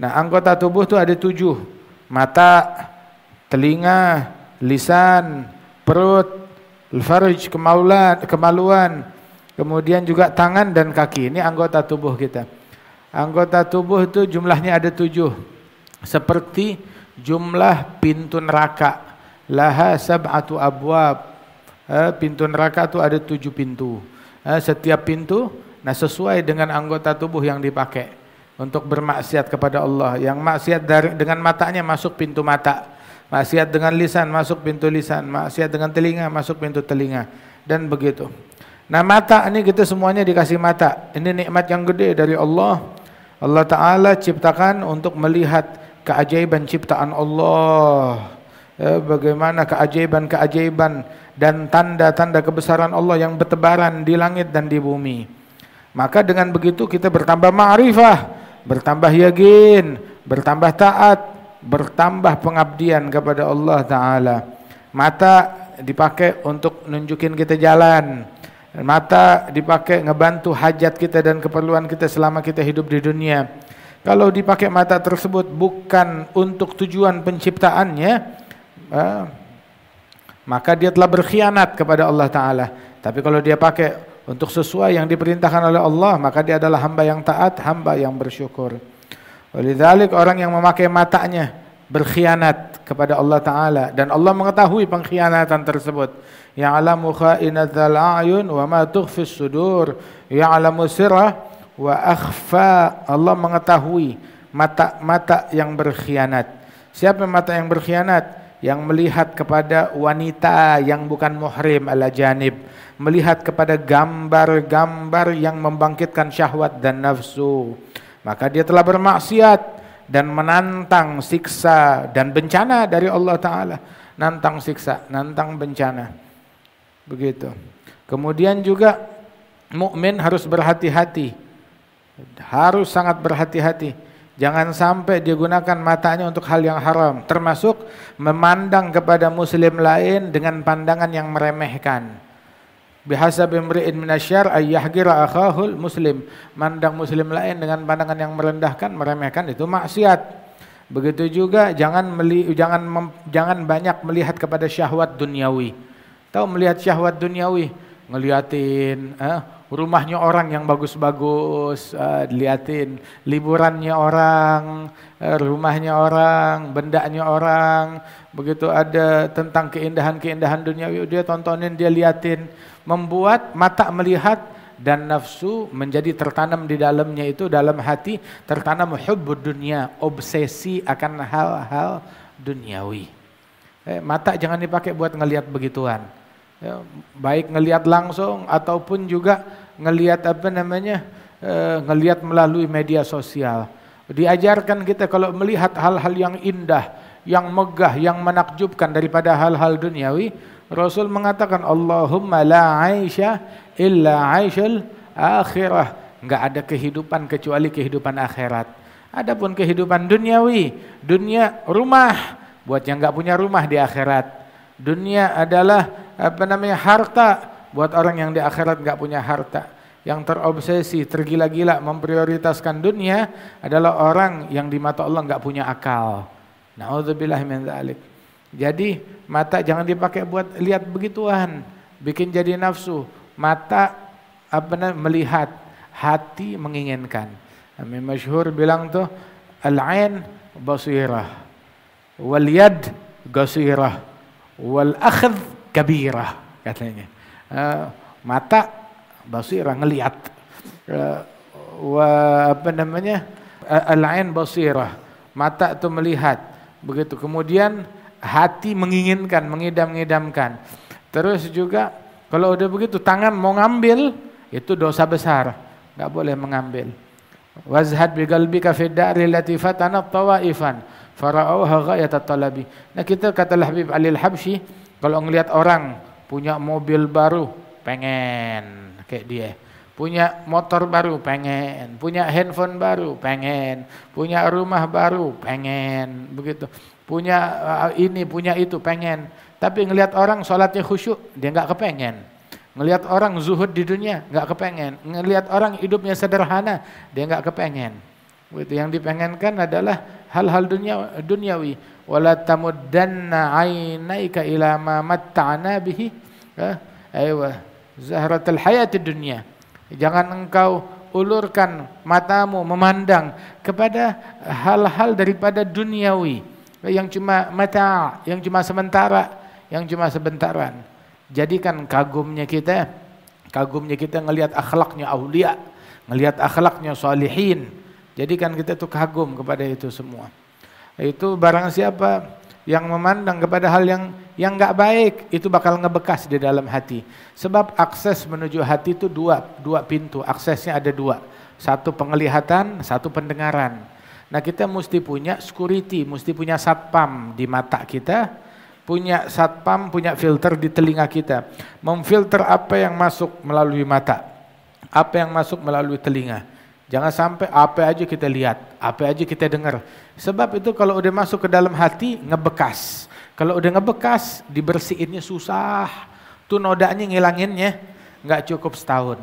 Nah, anggota tubuh itu ada 7. Mata, telinga, lisan, perut, farj, kemaluan, kemudian juga tangan dan kaki. Ini anggota tubuh kita. Anggota tubuh itu jumlahnya ada 7. Seperti jumlah pintu neraka. Laha sab'atu abwab. Pintu neraka itu ada 7 pintu. Setiap pintu sesuai dengan anggota tubuh yang dipakai untuk bermaksiat kepada Allah. Yang maksiat dengan matanya masuk pintu mata. Maksiat dengan lisan masuk pintu lisan. Maksiat dengan telinga masuk pintu telinga. Dan begitu. Nah, mata ini kita semuanya dikasih mata. Ini nikmat yang gede dari Allah. Allah Ta'ala ciptakan untuk melihat keajaiban ciptaan Allah. Bagaimana keajaiban-keajaiban dan tanda-tanda kebesaran Allah yang bertebaran di langit dan di bumi. Maka dengan begitu kita bertambah ma'rifah, bertambah yakin, bertambah taat, bertambah pengabdian kepada Allah Ta'ala. Mata dipakai untuk nunjukin kita jalan. Mata dipakai ngebantu hajat kita dan keperluan kita selama kita hidup di dunia. Kalau dipakai mata tersebut bukan untuk tujuan penciptaannya, maka dia telah berkhianat kepada Allah Ta'ala. Tapi kalau dia pakai untuk sesuai yang diperintahkan oleh Allah, maka dia adalah hamba yang taat, hamba yang bersyukur. Walidzalik orang yang memakai matanya berkhianat kepada Allah Ta'ala. Dan Allah mengetahui pengkhianatan tersebut. Ya'lamu kha'inatal a'yun wa ma tukhfis sudur. Ya'lamu sirrah wa akhfa. Allah mengetahui mata-mata yang berkhianat. Siapa mata yang berkhianat? Yang melihat kepada wanita yang bukan muhrim ala janib, melihat kepada gambar-gambar yang membangkitkan syahwat dan nafsu, maka dia telah bermaksiat dan menantang siksa dan bencana dari Allah Ta'ala. Nantang siksa, nantang bencana. Begitu. Kemudian juga mukmin harus berhati-hati, harus sangat berhati-hati. Jangan sampai dia gunakan matanya untuk hal yang haram, termasuk memandang kepada muslim lain dengan pandangan yang meremehkan. Bihasab imri'in minasyar ay yahqira akhahul muslim. Mandang muslim lain dengan pandangan yang merendahkan, meremehkan, itu maksiat. Begitu juga jangan banyak melihat kepada syahwat duniawi. Tahu melihat syahwat duniawi, ngeliatin rumahnya orang yang bagus-bagus, diliatin liburannya orang, rumahnya orang, bendanya orang. Begitu ada tentang keindahan-keindahan duniawi, dia tontonin, dia liatin, membuat mata melihat dan nafsu menjadi tertanam di dalamnya, itu dalam hati tertanam hubbud dunia, obsesi akan hal-hal duniawi. Mata jangan dipakai buat ngelihat begituan. Baik ngelihat langsung ataupun juga ngelihat ngelihat melalui media sosial. Diajarkan kita kalau melihat hal-hal yang indah, yang megah, yang menakjubkan daripada hal-hal duniawi, Rasul mengatakan Allahumma la aisha illa aishal akhirah. Enggak ada kehidupan kecuali kehidupan akhirat. Adapun kehidupan duniawi, dunia rumah buat yang enggak punya rumah di akhirat. Dunia adalah harta buat orang yang di akhirat enggak punya harta. Yang terobsesi, tergila-gila memprioritaskan dunia adalah orang yang di mata Allah enggak punya akal. Na'udzubillah min dzalik. Jadi mata jangan dipakai buat lihat begituan, bikin jadi nafsu. Mata melihat, hati menginginkan. Amin masyhur bilang tuh al-ain basirah, wal yad qasirah, wal akhadh kabirah, katanya. Mata basirah ngelihat, al-ain basirah, mata itu melihat, begitu. Kemudian hati menginginkan, mengidam-ngidamkan. Terus juga kalau udah begitu tangan mau ngambil, itu dosa besar, enggak boleh mengambil. Wazhad bi qalbika fi ad-dari allati fatanat tawaifan fara'uha ghayat talabi. Nah, kita kata Habib Ali Al-Habsyi, kalau ngelihat orang punya mobil baru, pengen kayak dia. Punya motor baru, pengen. Punya handphone baru, pengen. Punya rumah baru, pengen. Begitu. Punya ini, punya itu, pengen. Tapi ngelihat orang sholatnya khusyuk, dia enggak kepengen. Ngelihat orang zuhud di dunia, enggak kepengen. Ngelihat orang hidupnya sederhana, dia enggak kepengen. Begitu, yang dipengenkan adalah hal-hal duniawi. Wala tamuddanna 'ainaika ila ma matta'na bihi zahratul hayatid dunya. Jangan engkau ulurkan matamu memandang kepada hal-hal daripada duniawi yang cuma mata, yang cuma sementara, yang cuma sebentaran. Jadikan kagumnya kita ngelihat akhlaknya aulia, ngelihat akhlaknya salihin. Jadikan kita tuh kagum kepada itu semua. Itu barang siapa yang memandang kepada hal yang enggak baik, itu bakal ngebekas di dalam hati. Sebab akses menuju hati itu dua pintu, aksesnya ada dua. Satu penglihatan, satu pendengaran. Nah, kita mesti punya security, mesti punya satpam di mata kita, punya satpam, punya filter di telinga kita. Memfilter apa yang masuk melalui mata, apa yang masuk melalui telinga. Jangan sampai apa aja kita lihat, apa aja kita dengar. Sebab itu kalau udah masuk ke dalam hati, ngebekas. Kalau udah ngebekas, dibersihinnya susah. Tuh nodanya ngilanginnya, nggak cukup setahun,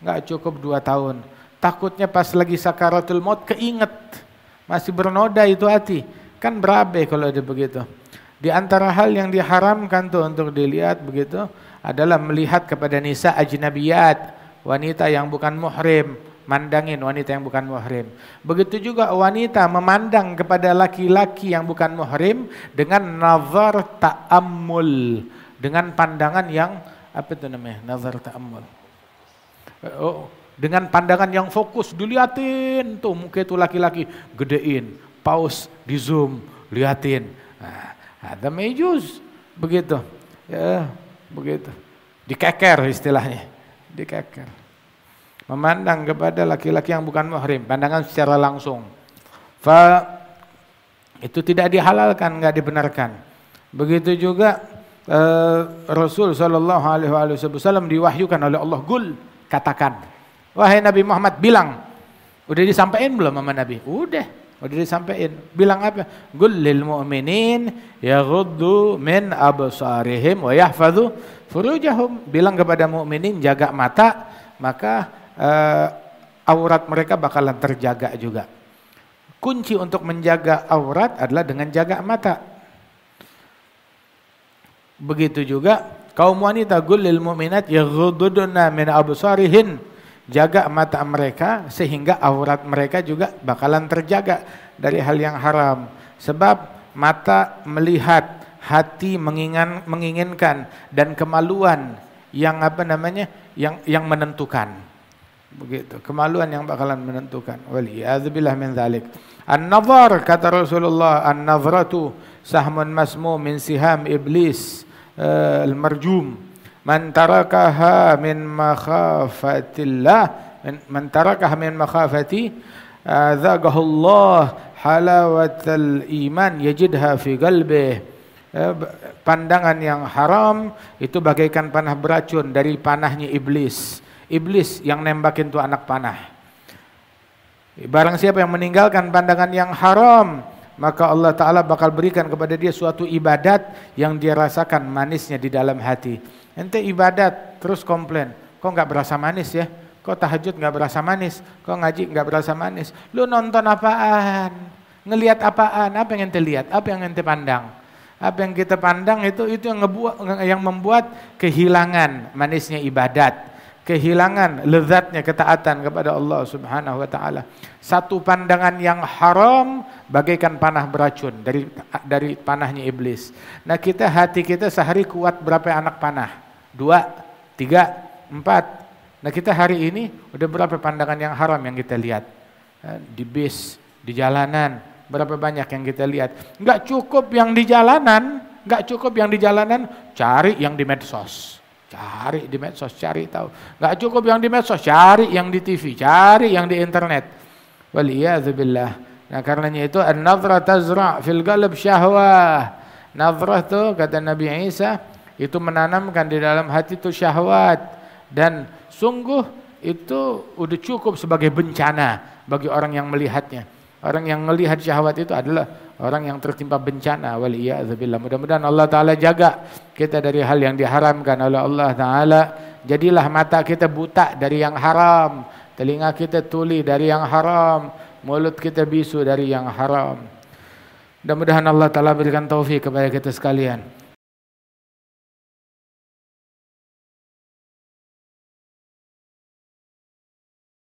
nggak cukup 2 tahun. Takutnya pas lagi sakaratul maut keinget, masih bernoda itu hati. Kan berabe kalau ada begitu. Di antara hal yang diharamkan tuh untuk dilihat begitu, adalah melihat kepada nisa ajnabiyat, wanita yang bukan muhrim. Mandangin wanita yang bukan muhrim. Begitu juga wanita memandang kepada laki-laki yang bukan muhrim dengan nazar ta'ammul, dengan pandangan yang apa itu namanya? Nazar ta'ammul. Dengan pandangan yang fokus, diliatin tuh muka itu laki-laki, gedein, pause, di zoom, liatin. Ada mejuz begitu. Ya, begitu. Dikeker istilahnya. Dikeker. Memandang kepada laki-laki yang bukan muhrim, pandangan secara langsung. Itu tidak dihalalkan, enggak dibenarkan. Begitu juga Rasul sallallahu alaihi wasallam diwahyukan oleh Allah, "Qul," katakan. Wahai Nabi Muhammad, bilang. Udah disampaikan belum sama Nabi? Udah disampaikan. Bilang apa? "Qul lil mu'minin yaghuddu min absarihim wa yahfazu furujahum." Bilang kepada mukminin jaga mata, maka aurat mereka bakalan terjaga juga. Kunci untuk menjaga aurat adalah dengan jaga mata. Begitu juga kaum wanita, qul lil mu'minat yaghudduna min absarihin, jaga mata mereka sehingga aurat mereka juga bakalan terjaga dari hal yang haram. Sebab mata melihat, hati menginginkan, dan kemaluan yang yang menentukan. Begitu, kemaluan yang bakalan menentukan. Waliyadzubillah min dzalik. An-nazar, kata Rasulullah, an-nazratu sahmun masmum min siham iblis al-marjum. Man tarakaha min makhafatillah, man tarakaha min makhafati zaqahu Allah halawatal iman yajidha fi qalbih. Pandangan yang haram itu bagaikan panah beracun dari panahnya iblis. Iblis yang nembakin tuh anak panah. Barang siapa yang meninggalkan pandangan yang haram, maka Allah Ta'ala bakal berikan kepada dia suatu ibadat yang dia rasakan manisnya di dalam hati. Ente ibadat terus komplain, kok gak berasa manis ya? Kok tahajud gak berasa manis? Kok ngaji gak berasa manis? Lu nonton apaan? Ngelihat apaan? Apa yang ente lihat? Apa yang ente pandang? Apa yang kita pandang itu yang membuat kehilangan manisnya ibadat. Kehilangan lezatnya ketaatan kepada Allah Subhanahu wa taala. Satu pandangan yang haram bagaikan panah beracun dari panahnya iblis. Nah, hati kita sehari kuat berapa anak panah? 2, 3, 4. Nah, kita hari ini udah berapa pandangan yang haram yang kita lihat? Di bis, di jalanan, berapa banyak yang kita lihat? Enggak cukup yang di jalanan, cari yang di medsos. Cari di medsos, cari tahu. Gak cukup yang di medsos, cari yang di TV, cari yang di internet. Waliyadzubillah. Nah, karenanya itu an-nazrah tazra' fil qalb syahwah. Nazrah itu kata Nabi Isa itu menanamkan di dalam hati itu syahwat, dan sungguh itu udah cukup sebagai bencana bagi orang yang melihatnya. Orang yang melihat syahwat itu adalah orang yang tertimpa bencana. Waliyadzubillah. Mudah-mudahan Allah Ta'ala jaga kita dari hal yang diharamkan oleh Allah Ta'ala. Jadilah mata kita buta dari yang haram, telinga kita tuli dari yang haram, mulut kita bisu dari yang haram. Mudah-mudahan Allah Ta'ala berikan taufik kepada kita sekalian.